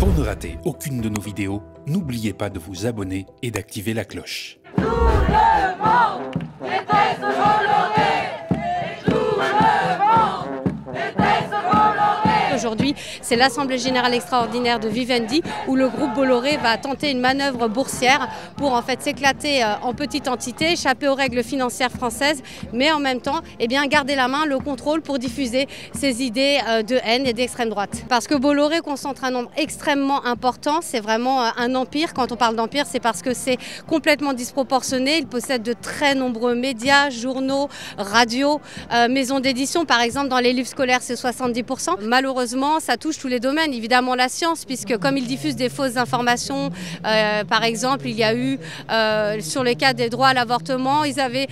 Pour ne rater aucune de nos vidéos, n'oubliez pas de vous abonner et d'activer la cloche. Tout le monde déteste Bolloré. Tout le monde déteste Bolloré. Aujourd'hui, c'est l'Assemblée Générale Extraordinaire de Vivendi où le groupe Bolloré va tenter une manœuvre boursière pour en fait s'éclater en petite entité, échapper aux règles financières françaises, mais en même temps garder la main, le contrôle pour diffuser ses idées de haine et d'extrême droite. Parce que Bolloré concentre un nombre extrêmement important, c'est vraiment un empire. Quand on parle d'empire, c'est parce que c'est complètement disproportionné. Il possède de très nombreux médias, journaux, radios, maisons d'édition. Par exemple, dans les livres scolaires, c'est 70%. Malheureusement, ça touche tous les domaines, évidemment la science, puisque comme ils diffusent des fausses informations, par exemple, il y a eu sur le cas des droits à l'avortement, ils avaient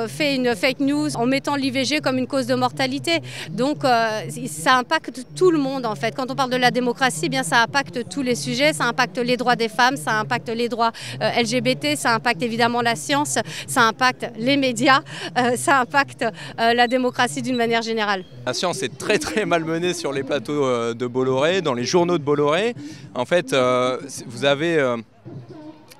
fait une fake news en mettant l'IVG comme une cause de mortalité. Donc ça impacte tout le monde en fait. Quand on parle de la démocratie, ça impacte tous les sujets, ça impacte les droits des femmes, ça impacte les droits LGBT, ça impacte évidemment la science, ça impacte les médias, ça impacte la démocratie d'une manière générale. La science est très malmenée sur les plateaux de Bolloré, dans les journaux de Bolloré. En fait, vous avez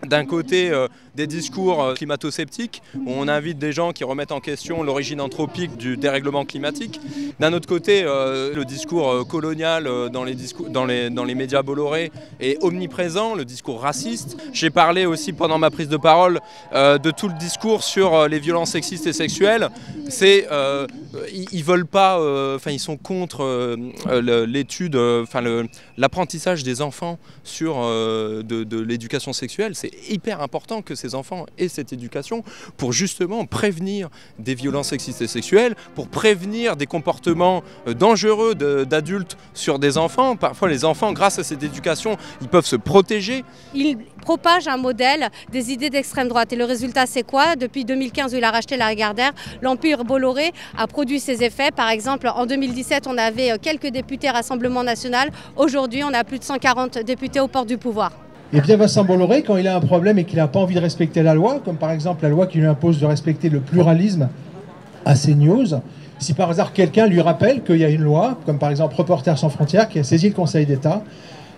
d'un côté des discours climato-sceptiques où on invite des gens qui remettent en question l'origine anthropique du dérèglement climatique. D'un autre côté, le discours colonial dans les médias Bolloré est omniprésent, le discours raciste. J'ai parlé aussi pendant ma prise de parole de tout le discours sur les violences sexistes et sexuelles. Ils veulent pas, ils sont contre l'étude, l'apprentissage des enfants sur de l'éducation sexuelle. C'est hyper important que ces enfants aient cette éducation pour justement prévenir des violences sexistes et sexuelles, pour prévenir des comportements dangereux d'adultes sur des enfants. Parfois les enfants, grâce à cette éducation, ils peuvent se protéger. Il propage un modèle des idées d'extrême droite et le résultat c'est quoi? Depuis 2015 où il a racheté la Lagardère, l'empire Bolloré a produit ses effets. Par exemple, en 2017, on avait quelques députés Rassemblement National. Aujourd'hui, on a plus de 140 députés aux portes du pouvoir. Et bien Vincent Bolloré, quand il a un problème et qu'il n'a pas envie de respecter la loi, comme par exemple la loi qui lui impose de respecter le pluralisme à CNews, si par hasard quelqu'un lui rappelle qu'il y a une loi, comme par exemple Reporters sans frontières qui a saisi le Conseil d'État,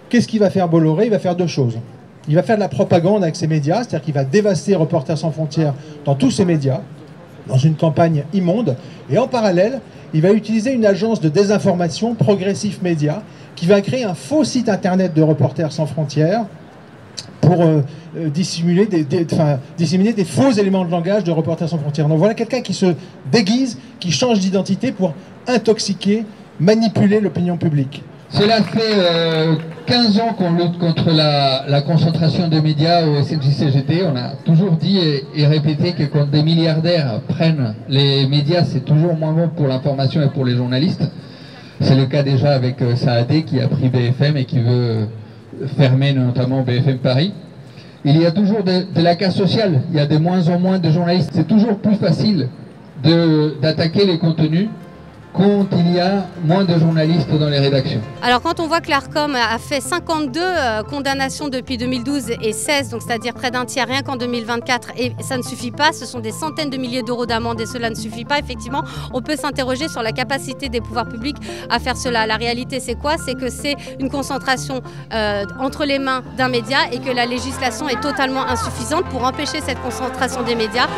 qu'est-ce qu'il va faire Bolloré? Il va faire deux choses. Il va faire de la propagande avec ses médias, c'est-à-dire qu'il va dévaster Reporters sans frontières dans tous ses médias, dans une campagne immonde, et en parallèle, il va utiliser une agence de désinformation, Progressif Média, qui va créer un faux site internet de Reporters sans frontières, pour disséminer des faux éléments de langage de Reporters sans frontières. Donc voilà quelqu'un qui se déguise, qui change d'identité pour intoxiquer, manipuler l'opinion publique. Cela fait 15 ans qu'on lutte contre la concentration des médias au SNJ-CGT. On a toujours dit et répété que quand des milliardaires prennent les médias, c'est toujours moins bon pour l'information et pour les journalistes. C'est le cas déjà avec Saadé qui a pris BFM et qui veut fermer notamment BFM Paris. Il y a toujours de la casse sociale, il y a de moins en moins de journalistes. C'est toujours plus facile d'attaquer les contenus quand il y a moins de journalistes dans les rédactions. Alors quand on voit que l'Arcom a fait 52 condamnations depuis 2012 et 16, donc c'est-à-dire près d'un tiers rien qu'en 2024, et ça ne suffit pas, ce sont des centaines de milliers d'euros d'amende et cela ne suffit pas, effectivement, on peut s'interroger sur la capacité des pouvoirs publics à faire cela. La réalité c'est quoi? C'est que c'est une concentration entre les mains d'un média et que la législation est totalement insuffisante pour empêcher cette concentration des médias.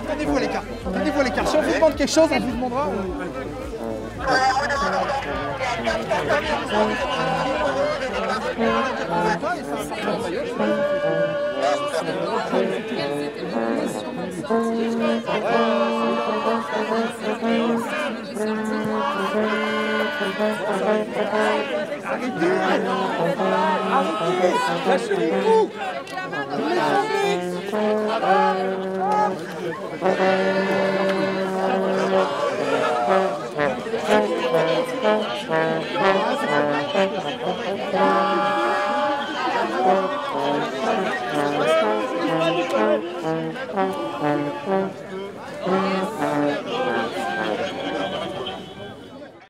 Tenez-vous à l'écart. Tenez-vous à l'écart. Si on vous demande quelque chose, on vous demandera. Lâchez-vous.